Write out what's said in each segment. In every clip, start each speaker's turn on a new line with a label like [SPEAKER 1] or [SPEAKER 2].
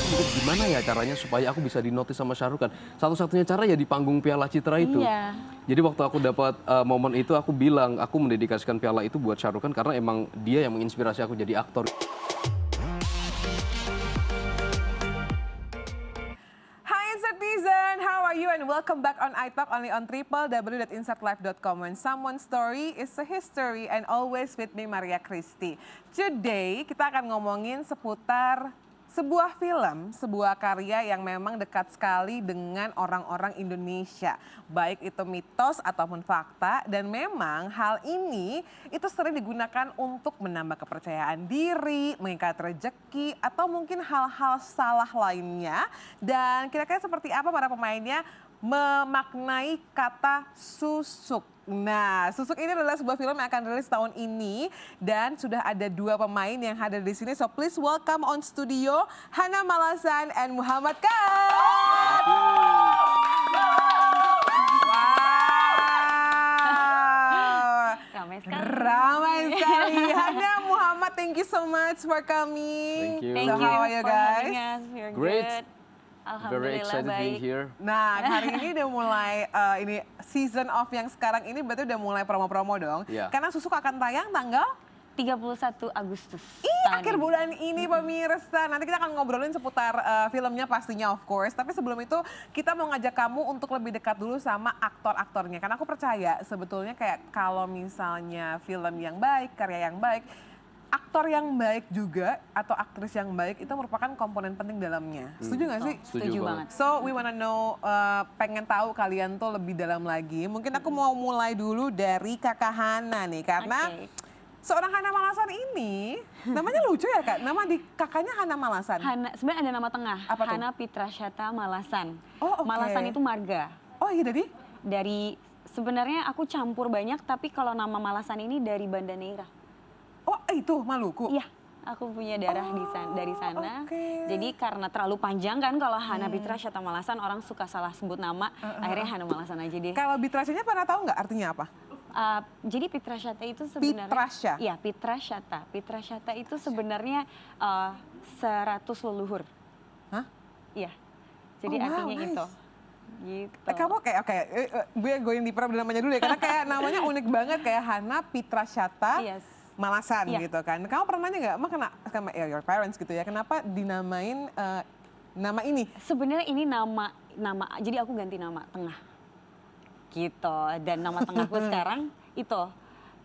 [SPEAKER 1] aku mikir gimana ya caranya supaya aku bisa dinotis sama Shah Rukh Khan. Satu-satunya cara ya di panggung Piala Citra itu.
[SPEAKER 2] Iya.
[SPEAKER 1] Jadi waktu aku dapat momen itu aku bilang aku mendedikasikan piala itu buat Shah Rukh Khan karena emang dia yang menginspirasi aku jadi aktor.
[SPEAKER 3] Hi Insertizen, how are you and welcome back on iTalk only on www.insertlife.com when someone's story is a history and always with me Maria Christy. Today kita akan ngomongin seputar sebuah film, sebuah karya yang memang dekat sekali dengan orang-orang Indonesia. Baik itu mitos ataupun fakta dan memang hal ini itu sering digunakan untuk menambah kepercayaan diri, mengikat rezeki atau mungkin hal-hal salah lainnya. Dan kira-kira seperti apa para pemainnya memaknai kata susuk. Nah, Susuk ini adalah sebuah film yang akan rilis tahun ini dan sudah ada dua pemain yang hadir di sini. So please welcome on studio Hana Malasan and Muhammad Khan. Wow.
[SPEAKER 2] Ramai sekali.
[SPEAKER 3] Ramai sekali. Hana, Muhammad, thank you so much for coming.
[SPEAKER 1] Thank you.
[SPEAKER 2] Thank
[SPEAKER 3] So
[SPEAKER 2] you
[SPEAKER 3] how are you
[SPEAKER 2] for having
[SPEAKER 3] guys?
[SPEAKER 2] us. We're
[SPEAKER 1] Great.
[SPEAKER 2] good.
[SPEAKER 1] Very
[SPEAKER 2] Alhamdulillah
[SPEAKER 1] excited being
[SPEAKER 2] baik.
[SPEAKER 1] here.
[SPEAKER 3] Nah, hari ini udah mulai ini season of yang sekarang ini berarti udah mulai promo-promo dong.
[SPEAKER 1] Iya.
[SPEAKER 3] Karena Susuk akan tayang tanggal
[SPEAKER 2] 31 Agustus.
[SPEAKER 3] akhir bulan ini pemirsa. Nanti kita akan ngobrolin seputar filmnya pastinya of course. Tapi sebelum itu kita mau ngajak kamu untuk lebih dekat dulu sama aktor-aktornya. Karena aku percaya sebetulnya kayak kalau misalnya film yang baik, karya yang baik, aktor yang baik juga atau aktris yang baik itu merupakan komponen penting dalamnya. Setuju nggak sih?
[SPEAKER 2] Setuju banget.
[SPEAKER 3] So we wanna know, pengen tahu kalian tuh lebih dalam lagi. Mungkin aku mau mulai dulu dari Kakak Hana nih, karena
[SPEAKER 2] Oke.
[SPEAKER 3] seorang Hana Malasan ini namanya lucu ya Kak. Nama di kakaknya Hana Malasan.
[SPEAKER 2] Hana, sebenarnya ada nama tengah.
[SPEAKER 3] Apa tuh?
[SPEAKER 2] Hana Pitrasyata Malasan.
[SPEAKER 3] Oh, oke.
[SPEAKER 2] Malasan itu marga.
[SPEAKER 3] Oh iya dari?
[SPEAKER 2] Dari sebenarnya aku campur banyak, tapi kalau nama Malasan ini dari Banda Neira.
[SPEAKER 3] Oh itu Maluku.
[SPEAKER 2] Iya, aku punya darah dari sana.
[SPEAKER 3] oke.
[SPEAKER 2] Jadi karena terlalu panjang kan kalau Hana Pitrasyata Malasan orang suka salah sebut nama, akhirnya Hana Malasan aja deh.
[SPEAKER 3] Kalau Bitrasyanya pernah tahu nggak artinya apa?
[SPEAKER 2] Jadi Pitrasyata itu sebenarnya
[SPEAKER 3] Pitrasya?
[SPEAKER 2] Iya, Pitrasyata. Pitrasyata itu sebenarnya 100 leluhur.
[SPEAKER 3] Hah?
[SPEAKER 2] Iya. Jadi
[SPEAKER 3] Oh, wow,
[SPEAKER 2] artinya
[SPEAKER 3] nice.
[SPEAKER 2] itu. Gitu.
[SPEAKER 3] Kamu kayak oke, gue going deeper di namanya dulu ya. Karena kayak namanya unik banget kayak Hana Pitrasyata
[SPEAKER 2] Yes.
[SPEAKER 3] Malasan
[SPEAKER 2] Iya.
[SPEAKER 3] gitu kan. Kamu pernah nanya nggak, sama your parents gitu ya, kenapa dinamain nama ini?
[SPEAKER 2] Sebenarnya ini nama jadi aku ganti nama tengah. Gitu. Dan nama tengahku sekarang itu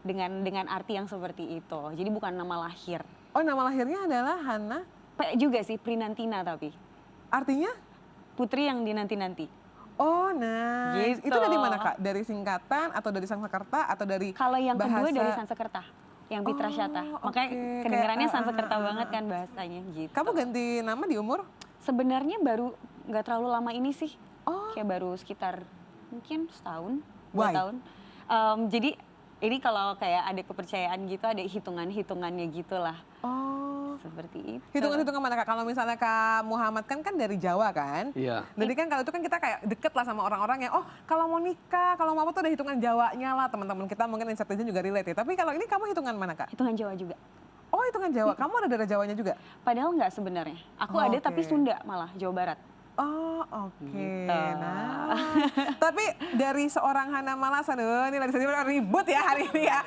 [SPEAKER 2] dengan arti yang seperti itu. Jadi bukan nama lahir.
[SPEAKER 3] Oh nama lahirnya adalah Hana,
[SPEAKER 2] Juga sih Prinantina tapi
[SPEAKER 3] artinya?
[SPEAKER 2] putri yang dinanti-nanti.
[SPEAKER 3] Oh nice.
[SPEAKER 2] Gitu.
[SPEAKER 3] Itu dari mana Kak? Dari singkatan atau dari Sanskerta atau dari
[SPEAKER 2] Kalau yang kedua
[SPEAKER 3] bahasa?
[SPEAKER 2] dari Sanskerta, yang Pitrasyata. Makanya
[SPEAKER 3] oke.
[SPEAKER 2] kedengarannya
[SPEAKER 3] Kayak,
[SPEAKER 2] Sanskerta banget kan bahasanya gitu.
[SPEAKER 3] Kamu ganti nama di umur?
[SPEAKER 2] Sebenarnya baru nggak terlalu lama ini sih.
[SPEAKER 3] Oh.
[SPEAKER 2] Kayak baru sekitar mungkin setahun,
[SPEAKER 3] Why?
[SPEAKER 2] 2 tahun. Jadi ini kalau kayak ada kepercayaan gitu, ada hitungan-hitungannya gitu lah.
[SPEAKER 3] Oh.
[SPEAKER 2] Seperti itu.
[SPEAKER 3] Hitungan-hitungan mana Kak? Kalau misalnya Kak Muhammad kan dari Jawa kan?
[SPEAKER 1] Iya.
[SPEAKER 3] Jadi kan kalau itu kan kita kayak deket lah sama orang-orang yang kalau mau nikah, kalau mau apa tuh ada hitungan Jawanya lah, teman-teman kita mungkin Insertizen juga relate ya. Tapi kalau ini kamu hitungan mana Kak?
[SPEAKER 2] Hitungan Jawa juga.
[SPEAKER 3] Oh hitungan Jawa, kamu ada darah Jawanya juga?
[SPEAKER 2] Padahal nggak sebenarnya. Aku
[SPEAKER 3] Oh,
[SPEAKER 2] ada
[SPEAKER 3] oke.
[SPEAKER 2] tapi Sunda malah, Jawa Barat.
[SPEAKER 3] Oh oke.
[SPEAKER 2] Gitu.
[SPEAKER 3] Nah, tapi dari seorang Hana Malasan, ini lagi ribut ya hari ini ya.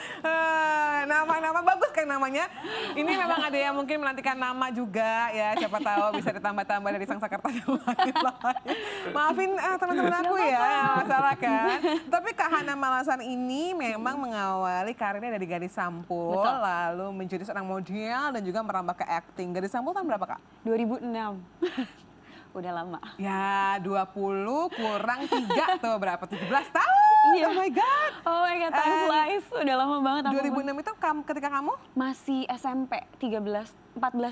[SPEAKER 3] Nama-nama bagus kan namanya. Ini memang ada yang mungkin menantikan nama juga ya. Siapa tahu bisa ditambah-tambah dari Sanskerta dan lain-lain. Maafin teman-teman aku ya, masalah kan. Tapi Kak Hana Malasan ini memang mengawali karirnya dari Gadis Sampul,
[SPEAKER 2] Betul.
[SPEAKER 3] lalu menjadi seorang model dan juga merambah ke acting. Gadis Sampul tahun berapa Kak?
[SPEAKER 2] 2006. Udah lama.
[SPEAKER 3] Ya 20 kurang 3 tuh berapa? 17 tahun?
[SPEAKER 2] Iya.
[SPEAKER 3] Oh my God.
[SPEAKER 2] Oh my God, time flies. Udah lama banget. aku
[SPEAKER 3] 2006 itu ketika kamu?
[SPEAKER 2] masih SMP, 14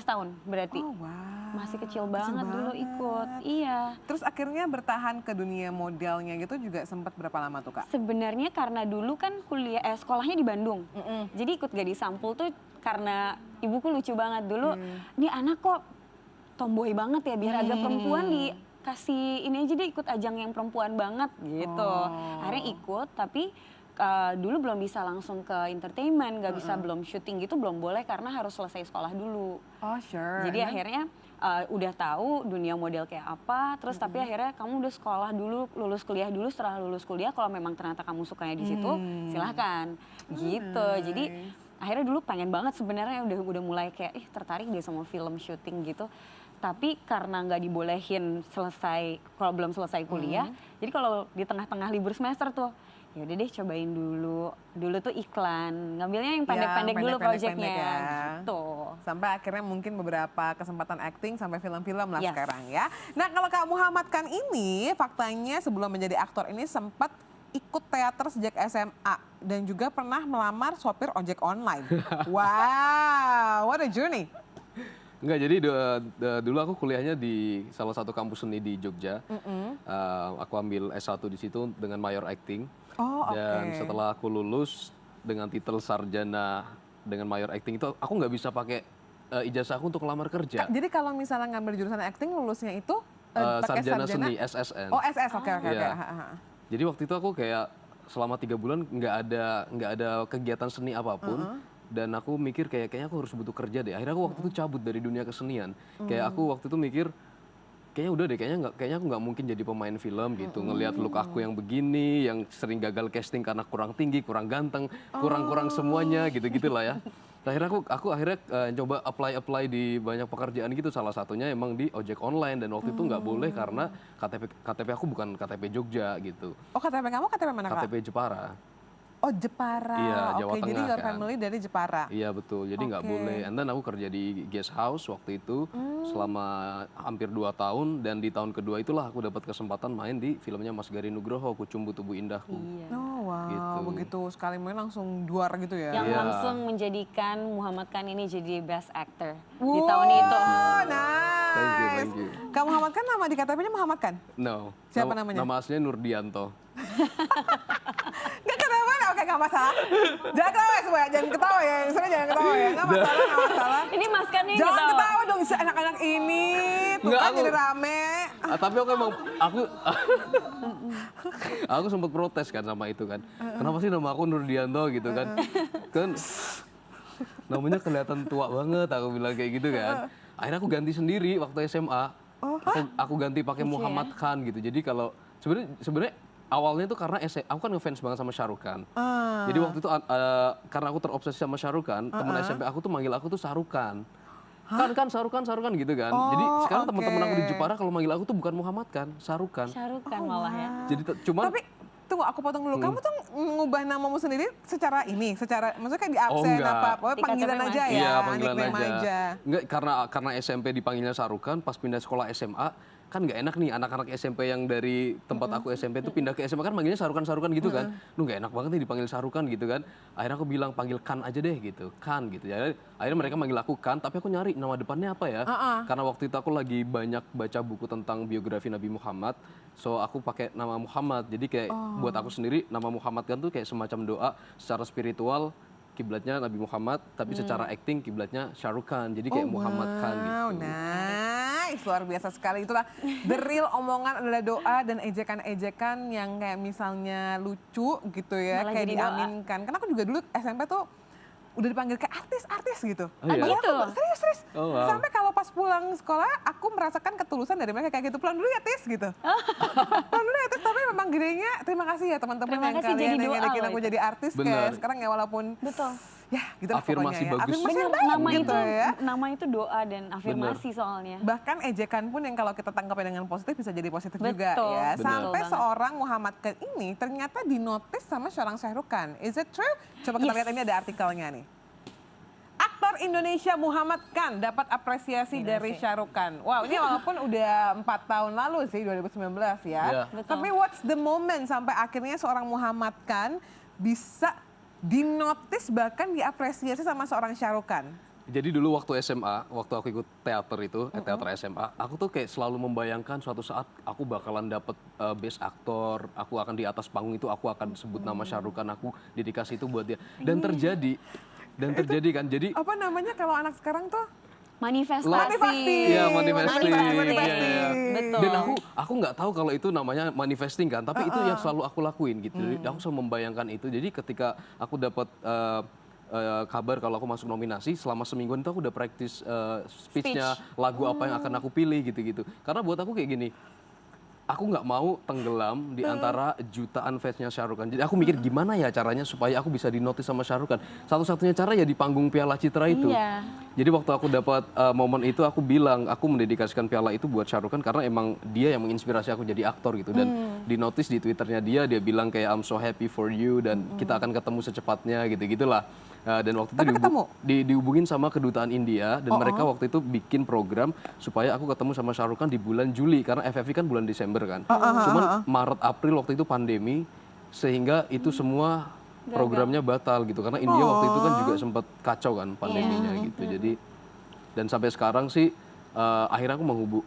[SPEAKER 2] tahun berarti.
[SPEAKER 3] Oh wow.
[SPEAKER 2] Masih kecil banget dulu
[SPEAKER 3] banget.
[SPEAKER 2] ikut. Iya.
[SPEAKER 3] Terus akhirnya bertahan ke dunia modelnya gitu juga sempat berapa lama tuh Kak?
[SPEAKER 2] Sebenarnya karena dulu kan sekolahnya di Bandung. Jadi ikut Gadis Sampul tuh karena ibuku lucu banget dulu. Ini anak kok tomboy banget ya, biar agak perempuan dikasih ini aja deh, ikut ajang yang perempuan banget gitu. Akhirnya ikut, tapi dulu belum bisa langsung ke entertainment, nggak bisa belum syuting gitu, belum boleh karena harus selesai sekolah dulu.
[SPEAKER 3] Oh sure.
[SPEAKER 2] Jadi akhirnya udah tahu dunia model kayak apa, terus tapi akhirnya kamu udah sekolah dulu, lulus kuliah dulu, setelah lulus kuliah kalau memang ternyata kamu sukanya di situ, silahkan gitu. Jadi akhirnya dulu pengen banget sebenarnya udah mulai kayak tertarik deh sama film syuting gitu. Tapi karena nggak dibolehin selesai, kalau belum selesai kuliah, jadi kalau di tengah-tengah libur semester tuh, ya udah deh cobain dulu. Dulu tuh iklan, ngambilnya yang pendek-pendek dulu proyeknya.
[SPEAKER 3] Ya.
[SPEAKER 2] Gitu.
[SPEAKER 3] Sampai akhirnya mungkin beberapa kesempatan acting sampai film-film lah
[SPEAKER 2] Yes.
[SPEAKER 3] sekarang ya. Nah kalau Kak Muhammad Khan ini faktanya sebelum menjadi aktor ini sempat ikut teater sejak SMA dan juga pernah melamar sopir ojek online. Wow, what a journey.
[SPEAKER 1] Enggak, jadi dulu aku kuliahnya di salah satu kampus seni di Jogja. Aku ambil S1 di situ dengan mayor acting.
[SPEAKER 3] Oh, oke.
[SPEAKER 1] Dan setelah aku lulus dengan titel sarjana dengan mayor acting itu, aku nggak bisa pakai ijazah aku untuk lamar kerja.
[SPEAKER 3] Jadi kalau misalnya ngambil jurusan acting lulusnya itu pakai
[SPEAKER 1] Sarjana seni, SSN.
[SPEAKER 3] Oh SS, oke.
[SPEAKER 1] Iya. Jadi waktu itu aku kayak selama 3 bulan nggak ada kegiatan seni apapun. Dan aku mikir kayaknya aku harus butuh kerja deh. Akhirnya aku waktu itu cabut dari dunia kesenian. Kayak aku waktu itu mikir kayaknya udah deh, kayaknya aku nggak mungkin jadi pemain film gitu. Ngelihat look aku yang begini, yang sering gagal casting karena kurang tinggi, kurang ganteng, kurang semuanya gitu-gitulah ya. Akhirnya aku akhirnya coba apply di banyak pekerjaan gitu. Salah satunya emang di ojek online dan waktu itu nggak boleh karena KTP aku bukan KTP Jogja gitu.
[SPEAKER 3] Oh KTP kamu KTP mana Kak?
[SPEAKER 1] KTP Jepara.
[SPEAKER 3] Oh Jepara,
[SPEAKER 1] Iya, Jawa
[SPEAKER 3] oke. Jadi
[SPEAKER 1] Tengah
[SPEAKER 3] your
[SPEAKER 1] kan.
[SPEAKER 3] family dari Jepara.
[SPEAKER 1] Iya betul, jadi nggak
[SPEAKER 3] Oke.
[SPEAKER 1] boleh. And then aku kerja di guest house waktu itu selama hampir 2 tahun. Dan di tahun kedua itulah aku dapat kesempatan main di filmnya Mas Gari Nugroho, Kucumbu Tubuh Indahku.
[SPEAKER 2] Iya.
[SPEAKER 3] Oh wow,
[SPEAKER 1] Gitu.
[SPEAKER 3] begitu sekali main langsung juara gitu ya.
[SPEAKER 2] Yang
[SPEAKER 1] Iya.
[SPEAKER 2] langsung menjadikan Muhammad Khan ini jadi best actor di tahun itu.
[SPEAKER 3] Oh, nice.
[SPEAKER 1] Thank you.
[SPEAKER 3] Kak Muhammad Khan nama di KTP-nya Muhammad Khan?
[SPEAKER 1] No.
[SPEAKER 3] Siapa namanya?
[SPEAKER 1] Nama aslinya Nurdianto.
[SPEAKER 3] Gak kenapa? Oke, gak masalah. Jangan ketawa ya semua, jangan ketawa ya. Misalnya jangan ketawa ya. Gak masalah.
[SPEAKER 2] Ini Mas Khan ini
[SPEAKER 3] Jangan
[SPEAKER 2] ketawa.
[SPEAKER 3] ketawa dong, si anak-anak ini. Tuh
[SPEAKER 1] Nggak,
[SPEAKER 3] kan
[SPEAKER 1] aku-
[SPEAKER 3] jadi rame.
[SPEAKER 1] Tapi aku sempat protes kan sama itu kan. Kenapa sih nama aku Nurdianto gitu kan? Kan namanya kelihatan tua banget, aku bilang kayak gitu kan. Akhirnya aku ganti sendiri waktu SMA. Aku ganti pakai Muhammad Khan gitu. Jadi kalau sebenarnya awalnya itu karena aku kan ngefans banget sama Shah Rukh Khan. Jadi waktu itu karena aku terobsesi sama Shah Rukh Khan, teman SMP aku tuh manggil aku tuh Shah Rukh Khan. Kan Shah Rukh Khan gitu kan. Jadi sekarang teman-teman aku di Jepara kalau manggil aku tuh bukan Muhammad Khan, Shah Rukh Khan.
[SPEAKER 2] Syahrukh Khan malah ya.
[SPEAKER 1] Jadi cuman
[SPEAKER 3] Tapi tunggu, aku potong dulu. Kamu tuh ngubah namamu sendiri secara maksudnya kayak di absen
[SPEAKER 1] enggak.
[SPEAKER 3] apa? Pokoknya
[SPEAKER 2] Di
[SPEAKER 3] panggilan
[SPEAKER 2] KTP
[SPEAKER 3] aja
[SPEAKER 2] masih.
[SPEAKER 3] ya.
[SPEAKER 1] Iya, panggilan
[SPEAKER 3] nickname
[SPEAKER 1] aja. Enggak, karena SMP dipanggilnya Shah Rukh Khan, pas pindah sekolah SMA kan nggak enak nih anak-anak SMP yang dari tempat aku SMP itu pindah ke SMA kan manggilnya Shah Rukh Khan gitu kan. Lu nggak enak banget nih dipanggil Shah Rukh Khan gitu kan. Akhirnya aku bilang panggil Khan aja deh gitu. Khan gitu. Jadi akhirnya mereka manggil aku Khan, tapi aku nyari nama depannya apa ya? Karena waktu itu aku lagi banyak baca buku tentang biografi Nabi Muhammad. So aku pakai nama Muhammad. Jadi kayak buat aku sendiri nama Muhammad Khan tuh kayak semacam doa secara spiritual. Kiblatnya Nabi Muhammad, tapi secara acting kiblatnya Shah Rukh Khan. Jadi kayak Muhammad Khan gitu.
[SPEAKER 3] Nice, luar biasa sekali. Itulah the real omongan adalah doa dan ejekan-ejekan yang kayak misalnya lucu gitu ya,
[SPEAKER 2] Malah
[SPEAKER 3] kayak
[SPEAKER 2] jadi doa.
[SPEAKER 3] diaminkan. Karena aku juga dulu SMP tuh udah dipanggil kayak artis gitu.
[SPEAKER 1] Oh, iya?
[SPEAKER 2] Gitu?
[SPEAKER 3] Serius.
[SPEAKER 1] Oh, wow.
[SPEAKER 3] Sampai kalau pas pulang sekolah, aku merasakan ketulusan dari mereka kayak gitu. Pulang dulu ya Tis gitu. Pulang dulu ya Tis, tapi memang gedenya terima kasih ya teman-teman
[SPEAKER 2] Terima
[SPEAKER 3] yang
[SPEAKER 2] kasih,
[SPEAKER 3] kalian
[SPEAKER 2] jadi
[SPEAKER 3] yang
[SPEAKER 2] doa
[SPEAKER 3] ngelekin
[SPEAKER 2] loh
[SPEAKER 3] aku
[SPEAKER 2] itu.
[SPEAKER 3] jadi artis
[SPEAKER 1] Benar.
[SPEAKER 3] kayak sekarang ya walaupun
[SPEAKER 2] Betul.
[SPEAKER 3] ya gitu lah
[SPEAKER 1] Afirmasi
[SPEAKER 3] pokoknya ya.
[SPEAKER 1] bagus.
[SPEAKER 3] Afirmasi
[SPEAKER 2] Bener,
[SPEAKER 3] yang baik
[SPEAKER 2] nama
[SPEAKER 3] gitu
[SPEAKER 2] itu
[SPEAKER 3] ya.
[SPEAKER 2] nama itu doa dan afirmasi soalnya.
[SPEAKER 3] Bahkan ejekan pun yang kalau kita tangkapnya dengan positif bisa jadi positif juga
[SPEAKER 2] Betul,
[SPEAKER 3] ya.
[SPEAKER 2] betul
[SPEAKER 3] Sampai
[SPEAKER 2] banget.
[SPEAKER 3] seorang Muhammad Khan ini ternyata dinotis sama seorang Shah Rukh Khan. Is it true? Coba kita
[SPEAKER 2] Yes.
[SPEAKER 3] lihat, ini ada artikelnya nih. Aktor Indonesia Muhammad Khan dapat apresiasi dari Shah Rukh Khan. Wow, ini walaupun udah 4 tahun lalu sih, 2019 ya.
[SPEAKER 1] Iya.
[SPEAKER 2] Betul.
[SPEAKER 3] Tapi what's the moment sampai akhirnya seorang Muhammad Khan bisa dinotis bahkan diapresiasi sama seorang Shah Rukh Khan?
[SPEAKER 1] Jadi dulu waktu SMA, waktu aku ikut teater itu, teater SMA, aku tuh kayak selalu membayangkan suatu saat aku bakalan dapet best aktor, aku akan di atas panggung itu, aku akan sebut nama Shah Rukh Khan, aku dedikasi itu buat dia. Dan terjadi kan, jadi
[SPEAKER 3] Apa namanya kalau anak sekarang tuh?
[SPEAKER 2] Manifestasi.
[SPEAKER 3] Manifesting.
[SPEAKER 1] Iya, manifesting.
[SPEAKER 3] Manifesting.
[SPEAKER 1] Iya, iya.
[SPEAKER 2] Betul.
[SPEAKER 1] Dan aku nggak tahu kalau itu namanya manifesting kan, tapi itu yang selalu aku lakuin gitu. Jadi aku selalu membayangkan itu. Jadi ketika aku dapat kabar kalau aku masuk nominasi, selama semingguan itu aku udah practice speech-nya, lagu apa yang akan aku pilih gitu-gitu. Karena buat aku kayak gini, aku nggak mau tenggelam di antara jutaan fansnya Shah Rukh Khan. Jadi aku mikir gimana ya caranya supaya aku bisa dinotis sama Shah Rukh Khan. Satu-satunya cara ya di panggung Piala Citra itu.
[SPEAKER 2] Iya.
[SPEAKER 1] Jadi waktu aku dapat momen itu aku bilang aku mendedikasikan piala itu buat Shah Rukh Khan karena emang dia yang menginspirasi aku jadi aktor gitu. Dan dinotis di Twitternya dia bilang kayak I'm so happy for you dan kita akan ketemu secepatnya gitu-gitulah. Dan waktu itu dihubungin sama kedutaan India dan mereka waktu itu bikin program supaya aku ketemu sama Shah Rukh Khan di bulan Juli karena FFV kan bulan Desember kan. Cuman Maret April waktu itu pandemi sehingga itu semua programnya batal gitu karena India waktu itu kan juga sempat kacau kan pandeminya gitu. Jadi dan sampai sekarang sih akhirnya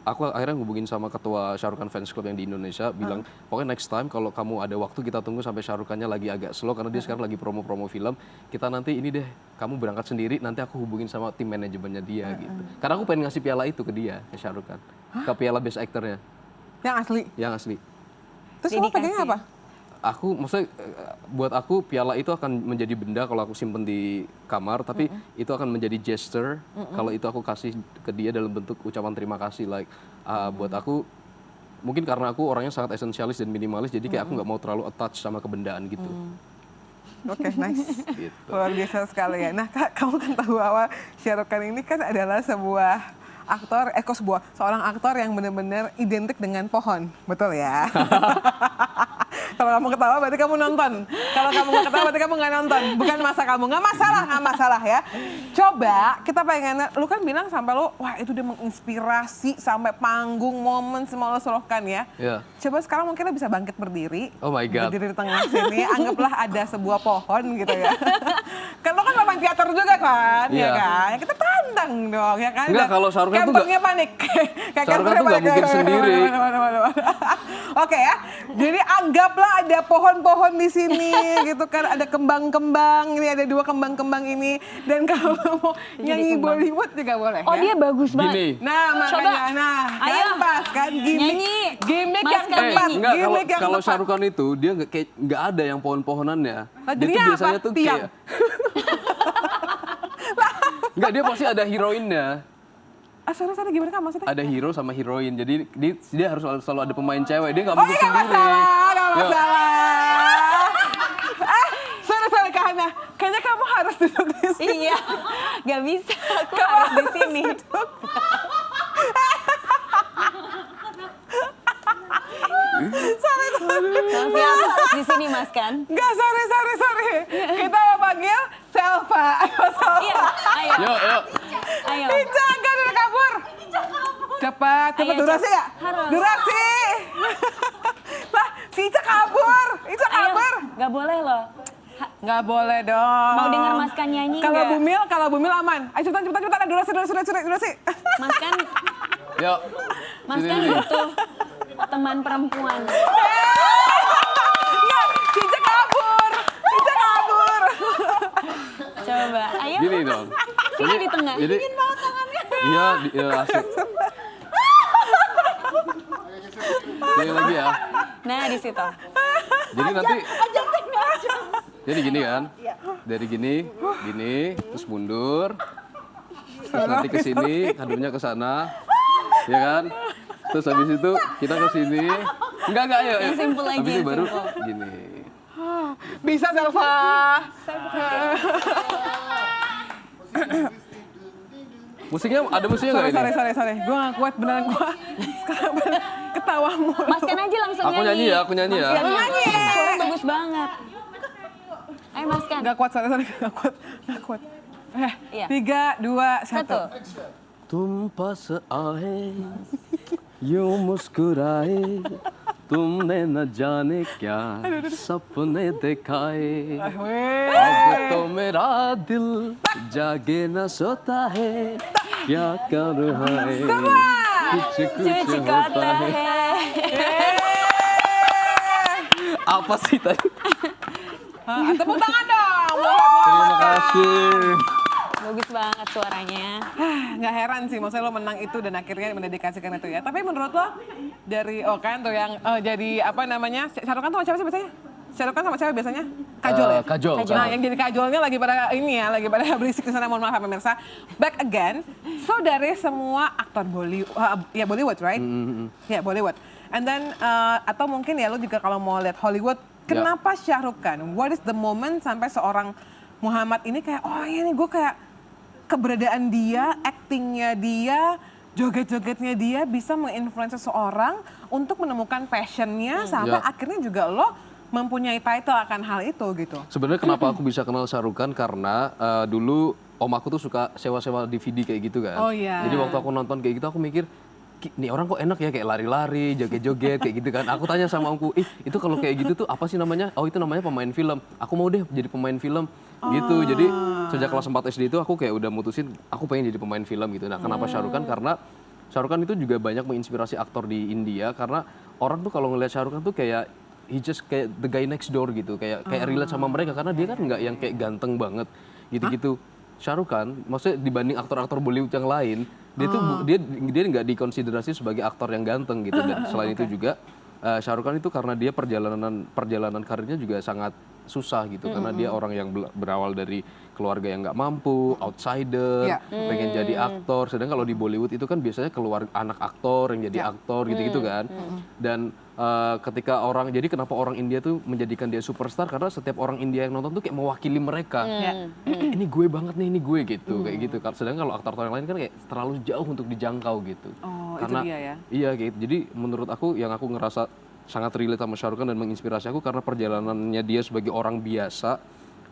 [SPEAKER 1] aku akhirnya ngubungin sama ketua Shah Rukh Khan Fans Club yang di Indonesia bilang pokoknya next time kalau kamu ada waktu kita tunggu sampai Shah Rukh Khan-nya lagi agak slow karena dia sekarang lagi promo-promo film, kita nanti ini deh kamu berangkat sendiri nanti aku hubungin sama tim manajemennya dia gitu. Karena aku pengen ngasih piala itu ke dia, ke Shah Rukh Khan. Ke piala best actor-nya.
[SPEAKER 3] Yang asli?
[SPEAKER 1] Yang asli.
[SPEAKER 3] Terus kamu pengennya apa?
[SPEAKER 1] Aku maksudnya buat aku piala itu akan menjadi benda kalau aku simpen di kamar tapi itu akan menjadi gesture kalau itu aku kasih ke dia dalam bentuk ucapan terima kasih like buat aku mungkin karena aku orangnya sangat esensialis dan minimalis jadi kayak aku nggak mau terlalu attach sama kebendaan gitu.
[SPEAKER 3] Oke, nice.
[SPEAKER 1] Gitu.
[SPEAKER 3] Luar biasa sekali ya. Nah, Kak, kamu kan tahu bahwa Shah Rukh Khan ini kan adalah sebuah aktor, seorang aktor yang benar-benar identik dengan pohon, betul ya? Kalau kamu ketawa berarti kamu nonton. Kalau kamu nggak ketawa berarti kamu nggak nonton. Bukan nggak masalah ya. Coba kita pengen, lu kan bilang sampai lu, wah itu dia menginspirasi sampai panggung, momen semua lo Shah ya.
[SPEAKER 1] Yeah.
[SPEAKER 3] Coba sekarang mungkin lo bisa bangkit berdiri.
[SPEAKER 1] Oh my God.
[SPEAKER 3] Berdiri di tengah sini, anggaplah ada sebuah pohon gitu ya. Kan lo kan pemain teater juga kan, ya kan? Kita tantang dong, ya kan?
[SPEAKER 1] Enggak, kalau Shah Rukh Khan tuh
[SPEAKER 3] campingnya panik.
[SPEAKER 1] Shah Rukh Khan tuh nggak mungkin sendiri.
[SPEAKER 3] Oke ya, jadi anggaplah ada pohon-pohon di sini gitu kan, ada kembang-kembang, ini ada 2 kembang-kembang ini, dan kalau mau nyanyi Bollywood juga boleh.
[SPEAKER 2] Oh
[SPEAKER 3] ya?
[SPEAKER 2] dia bagus banget.
[SPEAKER 1] Gini.
[SPEAKER 3] Nah makanya,
[SPEAKER 2] Ayo.
[SPEAKER 3] kan pas kan
[SPEAKER 2] Nyanyi.
[SPEAKER 3] gimmick yang
[SPEAKER 2] Mas Khan
[SPEAKER 3] tepat.
[SPEAKER 2] nyanyi.
[SPEAKER 1] Enggak,
[SPEAKER 3] Gimmick yang
[SPEAKER 1] kalau
[SPEAKER 3] tepat.
[SPEAKER 1] Shah Rukh Khan itu dia nggak ada yang pohon-pohonannya. Dia
[SPEAKER 3] Jadi
[SPEAKER 1] tuh
[SPEAKER 3] apa?
[SPEAKER 1] biasanya tuh
[SPEAKER 3] Tiang?
[SPEAKER 1] kayak Enggak, dia pasti ada heroinnya.
[SPEAKER 3] Sorry, gimana kan maksudnya?
[SPEAKER 1] Ada hero sama heroin. Jadi dia harus selalu ada pemain cewek. Dia nggak
[SPEAKER 3] Oh
[SPEAKER 1] mungkin
[SPEAKER 3] iya, nggak
[SPEAKER 1] sendiri.
[SPEAKER 3] masalah.
[SPEAKER 1] Yuk.
[SPEAKER 3] Sorry Kak Hana, kayaknya kamu harus duduk di sini.
[SPEAKER 2] Iya, nggak bisa. Aku harus di sini.
[SPEAKER 3] Sorry.
[SPEAKER 2] Tapi aku harus di sini Mas kan.
[SPEAKER 3] Nggak, sorry. Kita mau panggil Selva. Ayo, Selva.
[SPEAKER 2] Iya, ayo.
[SPEAKER 1] Yuk.
[SPEAKER 2] Ayo.
[SPEAKER 3] Ica, nggak ada kabur. Cepat,
[SPEAKER 2] Ayo,
[SPEAKER 3] durasi ya?
[SPEAKER 2] harus.
[SPEAKER 3] Durasi. Lah, si Ica kabur. Ica
[SPEAKER 2] Ayo.
[SPEAKER 3] kabur.
[SPEAKER 2] Nggak boleh loh.
[SPEAKER 3] Nggak boleh dong.
[SPEAKER 2] Mau denger Mas Kan nyanyi
[SPEAKER 3] Kalau
[SPEAKER 2] nggak?
[SPEAKER 3] Bumil aman. Ayo cepetan. Ada durasi.
[SPEAKER 2] Mas kan,
[SPEAKER 1] Yuk.
[SPEAKER 2] Mas
[SPEAKER 1] Sini,
[SPEAKER 2] kan
[SPEAKER 1] sini.
[SPEAKER 2] butuh teman perempuan.
[SPEAKER 3] Nggak, si Ica kabur.
[SPEAKER 2] Coba, ayo.
[SPEAKER 1] Gini dong.
[SPEAKER 2] Sini di tengah.
[SPEAKER 1] Jadi,
[SPEAKER 2] Dingin banget tangannya.
[SPEAKER 1] Iya, asik. Ini lagi ya.
[SPEAKER 2] Nah di situ.
[SPEAKER 1] Jadi nanti jadi gini kan? Dari gini, terus mundur. Terus nanti ke sini, hadapnya ke sana. Ya kan? Terus habis itu kita ke sini. Enggak, ayo.
[SPEAKER 2] Yang simple aja,
[SPEAKER 1] Habis itu
[SPEAKER 2] yang
[SPEAKER 1] baru
[SPEAKER 2] simple.
[SPEAKER 1] gini.
[SPEAKER 3] Bisa, Selva.
[SPEAKER 1] Musiknya ada musiknya nggak ini?
[SPEAKER 3] Sorry. Gue gak kuat beneran gue. Sekarang ketawamu.
[SPEAKER 2] Mas Kan aja langsung
[SPEAKER 1] Aku nyanyi ya, aku nyanyi ya.
[SPEAKER 3] Lu nyanyi.
[SPEAKER 2] Suara bagus banget. Ayo Mas Kan.
[SPEAKER 3] Gak kuat, sorry. Gak kuat.
[SPEAKER 2] Iya.
[SPEAKER 3] 3, 2, 1.
[SPEAKER 2] Satu.
[SPEAKER 1] तुम पास आए यूं मुस्कुराए तुमने न जाने क्या सपने दिखाए अब तो मेरा दिल जागे न सोता है क्या कर रहा है कुछ
[SPEAKER 2] Cuci
[SPEAKER 1] होता
[SPEAKER 2] kota
[SPEAKER 1] है
[SPEAKER 2] है.
[SPEAKER 1] apa sih tadi?
[SPEAKER 3] Tepuk tangan dong.
[SPEAKER 1] Terima kasih.
[SPEAKER 2] Bagus banget suaranya.
[SPEAKER 3] Nggak heran sih, maksudnya lo menang itu dan akhirnya mendedikasikan itu ya. Tapi menurut lo dari kan tuh yang jadi apa namanya? Shah Rukh Khan sama siapa sih biasanya? Shah Rukh Khan sama siapa biasanya? Kajol ya?
[SPEAKER 1] Kajol.
[SPEAKER 3] Nah, yang jadi kajolnya lagi pada ini ya, lagi pada berisik di sana, mohon maaf pemirsa. Back again, so dari semua aktor Bollywood, ya Bollywood, right? Ya Bollywood. And then, atau mungkin ya lo juga kalau mau lihat Hollywood, kenapa Shah Rukh Khan? What is the moment sampai seorang Muhammad ini kayak, oh ini gue kayak keberadaan dia, actingnya dia, joget-jogetnya dia bisa menginfluence seseorang untuk menemukan passionnya sampai akhirnya juga lo mempunyai title akan hal itu gitu.
[SPEAKER 1] Sebenarnya kenapa aku bisa kenal Shah Rukh Khan karena dulu om aku tuh suka sewa-sewa DVD kayak gitu kan.
[SPEAKER 3] Oh iya.
[SPEAKER 1] Jadi waktu aku nonton kayak gitu aku mikir, nih orang kok enak ya kayak lari-lari, joget-joget kayak gitu kan. Aku tanya sama omku, itu kalau kayak gitu tuh apa sih namanya? Oh itu namanya pemain film. Aku mau deh jadi pemain film gitu. Jadi sejak kelas 4 SD itu aku kayak udah mutusin aku pengen jadi pemain film gitu. Nah kenapa Shah Rukh Khan? Karena Shah Rukh Khan itu juga banyak menginspirasi aktor di India karena orang tuh kalau ngelihat Shah Rukh Khan tuh kayak he just kayak the guy next door gitu, kayak relate sama mereka karena dia kan nggak yang kayak ganteng banget gitu-gitu. Shah Rukh Khan, maksudnya dibanding aktor-aktor Bollywood yang lain, dia tuh dia nggak dikonsiderasi sebagai aktor yang ganteng gitu. Dan selain itu juga Shah Rukh Khan itu karena dia perjalanan karirnya juga sangat susah gitu karena dia orang yang berawal dari keluarga yang nggak mampu, outsider, pengen jadi aktor. Sedangkan kalau di Bollywood itu kan biasanya keluar anak aktor yang jadi aktor gitu-gitu kan. Dan ketika jadi kenapa orang India tuh menjadikan dia superstar karena setiap orang India yang nonton tuh kayak mewakili mereka. Ini gue banget nih, ini gue gitu kayak gitu. Sedangkan kalau aktor-aktor yang lain kan kayak terlalu jauh untuk dijangkau gitu.
[SPEAKER 3] Oh,
[SPEAKER 1] karena
[SPEAKER 3] itu dia ya.
[SPEAKER 1] Iya kayak gitu. Jadi menurut aku yang aku ngerasa sangat relate sama Shah Rukh Khan dan menginspirasi aku karena perjalanannya dia sebagai orang biasa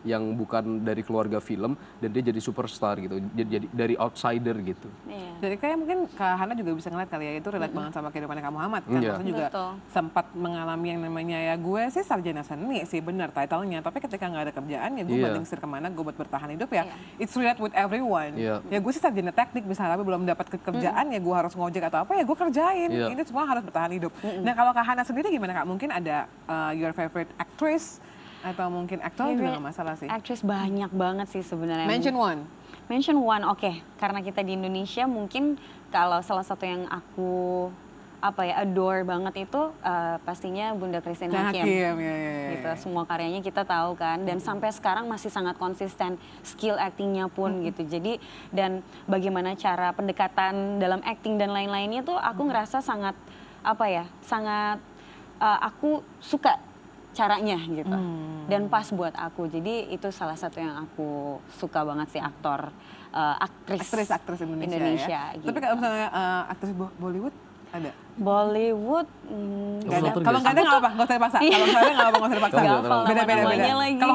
[SPEAKER 1] yang bukan dari keluarga film dan dia jadi superstar gitu, jadi dari outsider gitu.
[SPEAKER 3] Jadi kayak mungkin Kak Hana juga bisa ngeliat kali ya, itu relate banget sama kehidupannya Kak Muhammad kan. Maksudnya juga sempat mengalami yang namanya ya gue sih sarjana seni sih bener titlenya, tapi ketika nggak ada kerjaan ya gue banding setir kemana gue buat bertahan hidup ya. It's relate with everyone. Ya gue sih sarjana teknik misalnya tapi belum dapat kerjaan ya gue harus ngojek atau apa ya gue kerjain. Ini semua harus bertahan hidup. Nah kalau Kak Hana sendiri gimana Kak? Mungkin ada your favorite actress atau mungkin aktor juga nggak masalah sih.
[SPEAKER 2] Aktris banyak banget sih sebenarnya.
[SPEAKER 3] Mention one,
[SPEAKER 2] oke. Karena kita di Indonesia mungkin kalau salah satu yang aku adore banget itu pastinya Bunda Christine Hakim. Gitu. Semua karyanya kita tahu kan dan sampai sekarang masih sangat konsisten skill actingnya pun gitu. Jadi dan bagaimana cara pendekatan dalam acting dan lain-lainnya tuh aku ngerasa sangat aku suka caranya gitu dan pas buat aku. Jadi itu salah satu yang aku suka banget sih aktris Indonesia ya.
[SPEAKER 3] Gitu. Tapi kalau misalnya aktris Bollywood ada?
[SPEAKER 2] Bollywood
[SPEAKER 3] nggak ada. Kalau nggak ada nggak apa, nggak usah dipaksa. Kalau nggak ada nggak apa, nggak usah dipaksa. Beda. Kalau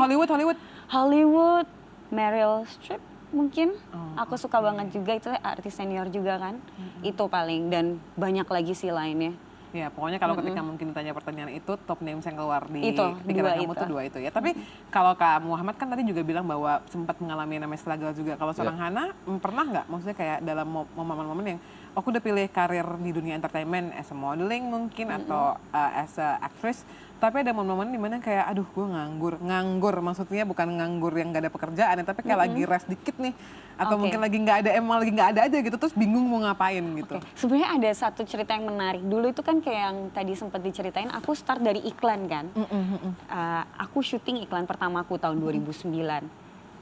[SPEAKER 3] Hollywood
[SPEAKER 2] Meryl Streep mungkin aku suka banget juga, itu artis senior juga kan. Itu paling dan banyak lagi sih lainnya.
[SPEAKER 3] Ya pokoknya kalau ketika mungkin ditanya pertanyaan itu top names yang keluar di pikiran kamu tuh dua itu ya. Tapi kalau Kak Muhammad kan tadi juga bilang bahwa sempat mengalami namanya struggle juga. Kalau seorang Hana pernah nggak maksudnya kayak dalam momen-momen yang aku udah pilih karir di dunia entertainment as a modeling mungkin atau as a actress, tapi ada momen-momen dimana kayak aduh gue nganggur maksudnya bukan nganggur yang gak ada pekerjaan tapi kayak lagi rest dikit nih atau mungkin lagi nggak ada lagi nggak ada aja gitu terus bingung mau ngapain gitu.
[SPEAKER 2] Sebenarnya ada satu cerita yang menarik dulu itu kan kayak yang tadi sempat diceritain, aku start dari iklan kan. Aku syuting iklan pertamaku tahun 2009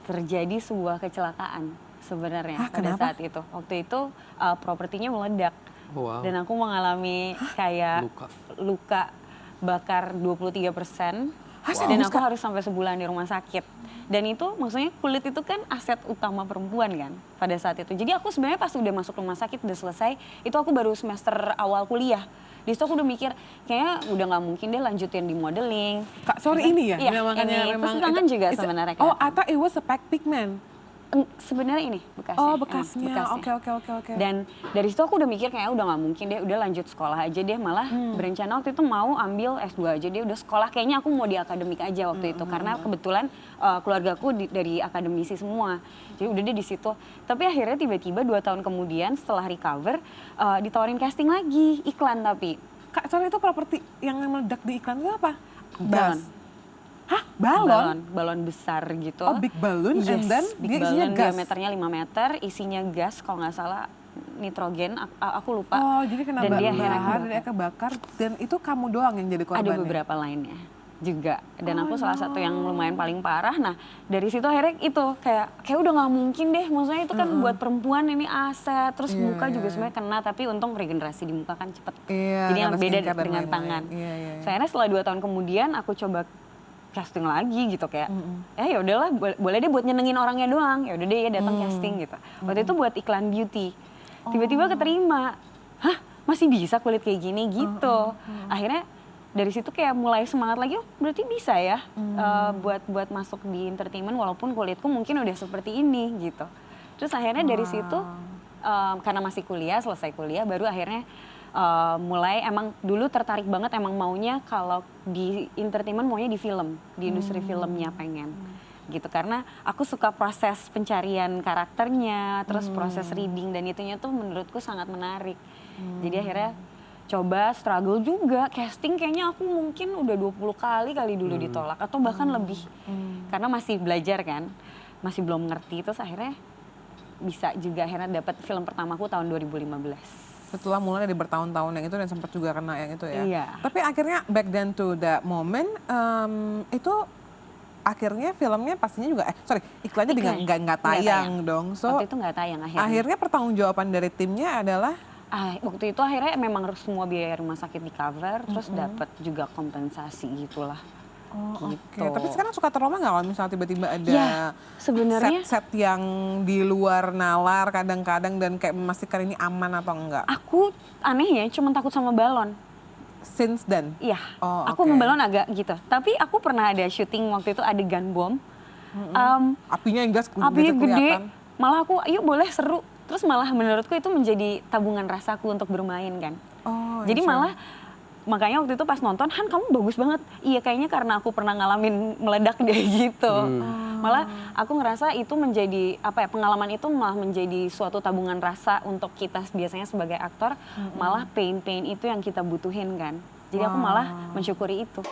[SPEAKER 2] terjadi sebuah kecelakaan sebenarnya pada saat itu. Waktu itu propertinya meledak dan aku mengalami kayak luka bakar 23% dan aku harus sampai sebulan di rumah sakit. Dan itu maksudnya kulit itu kan aset utama perempuan kan pada saat itu. Jadi aku sebenarnya pas udah masuk rumah sakit udah selesai, itu aku baru semester awal kuliah. Di situ aku udah mikir kayaknya udah nggak mungkin deh lanjutin di modeling.
[SPEAKER 3] Kak, sorry ini ya?
[SPEAKER 2] Iya, ini terus tangan juga sebenarnya kan.
[SPEAKER 3] Oh, atau it was a pigment.
[SPEAKER 2] Sebenarnya ini bekasnya.
[SPEAKER 3] Oh, bekasnya. Oke.
[SPEAKER 2] Dan dari situ aku udah mikir kayak udah nggak mungkin deh, udah lanjut sekolah aja deh. Malah berencana waktu itu mau ambil S2 aja deh, udah sekolah. Kayaknya aku mau di akademik aja waktu itu karena kebetulan keluargaku dari akademisi semua. Jadi udah deh di situ. Tapi akhirnya tiba-tiba 2 tahun kemudian setelah recover ditawarin casting lagi, iklan tapi.
[SPEAKER 3] Kak, soalnya itu properti yang meledak di iklan itu apa?
[SPEAKER 2] Balon.
[SPEAKER 3] Hah? Balon?
[SPEAKER 2] Balon besar gitu.
[SPEAKER 3] Oh, big balloon and then
[SPEAKER 2] big
[SPEAKER 3] dia
[SPEAKER 2] balloon,
[SPEAKER 3] isinya gas?
[SPEAKER 2] diameternya 5 meter, isinya gas kalau nggak salah nitrogen, aku lupa.
[SPEAKER 3] Oh, jadi kena
[SPEAKER 2] dan dia akhirnya
[SPEAKER 3] kebakar dan itu kamu doang yang jadi korbannya?
[SPEAKER 2] Ada beberapa lainnya. juga, dan aku salah satu yang lumayan paling parah. Nah dari situ akhirnya itu kayak udah nggak mungkin deh, maksudnya itu kan buat perempuan ini aset, terus muka juga sebenarnya kena, tapi untung regenerasi di muka kan cepet, jadi yang beda dengan tangan. Akhirnya setelah 2 tahun kemudian aku coba casting lagi gitu, kayak ya udahlah, boleh deh buat nyenengin orangnya doang, ya udah deh ya datang casting gitu. Waktu itu buat iklan beauty, tiba-tiba keterima. Hah, masih bisa kulit kayak gini gitu. Akhirnya dari situ kayak mulai semangat lagi, oh berarti bisa ya buat masuk di entertainment walaupun kulitku mungkin udah seperti ini gitu. Terus akhirnya dari situ karena masih kuliah, selesai kuliah baru akhirnya mulai emang dulu tertarik banget, emang maunya kalau di entertainment maunya di film, di industri filmnya pengen gitu, karena aku suka proses pencarian karakternya, terus proses reading dan itunya tuh menurutku sangat menarik. Jadi akhirnya coba struggle juga, casting kayaknya aku mungkin udah 20 kali dulu ditolak atau bahkan lebih. Karena masih belajar kan, masih belum ngerti, terus akhirnya bisa juga, akhirnya dapat film pertamaku tahun 2015.
[SPEAKER 3] Setelah mulai dari bertahun-tahun yang itu dan sempat juga kena yang itu ya.
[SPEAKER 2] Iya.
[SPEAKER 3] Tapi akhirnya back then to that moment itu akhirnya filmnya pastinya juga iklannya nggak tayang dong. So
[SPEAKER 2] waktu itu nggak tayang akhirnya.
[SPEAKER 3] Akhirnya pertanggungjawaban dari timnya adalah
[SPEAKER 2] waktu itu akhirnya memang harus semua biaya rumah sakit di cover, terus dapat juga kompensasi gitulah.
[SPEAKER 3] Oh,
[SPEAKER 2] gitu.
[SPEAKER 3] Oke. Tapi sekarang suka trauma nggak kalau misalnya tiba-tiba ada
[SPEAKER 2] sebenarnya
[SPEAKER 3] set yang di luar nalar kadang-kadang dan kayak memastikan ini aman atau enggak?
[SPEAKER 2] Aku anehnya cuma takut sama balon.
[SPEAKER 3] Since then?
[SPEAKER 2] Iya,
[SPEAKER 3] Oh,
[SPEAKER 2] aku
[SPEAKER 3] oke.
[SPEAKER 2] membalon agak gitu. Tapi aku pernah ada syuting waktu itu adegan bom.
[SPEAKER 3] Apinya yang gas
[SPEAKER 2] Apinya gede,
[SPEAKER 3] kelihatan.
[SPEAKER 2] malah aku yuk boleh seru. Terus malah menurutku itu menjadi tabungan rasaku untuk bermain kan.
[SPEAKER 3] Oh,
[SPEAKER 2] Jadi
[SPEAKER 3] iya.
[SPEAKER 2] malah makanya waktu itu pas nonton, Han kamu bagus banget. Iya kayaknya karena aku pernah ngalamin meledak deh gitu. Malah aku ngerasa itu menjadi pengalaman itu malah menjadi suatu tabungan rasa untuk kita biasanya sebagai aktor. Malah pain itu yang kita butuhin kan. Jadi aku malah mensyukuri itu.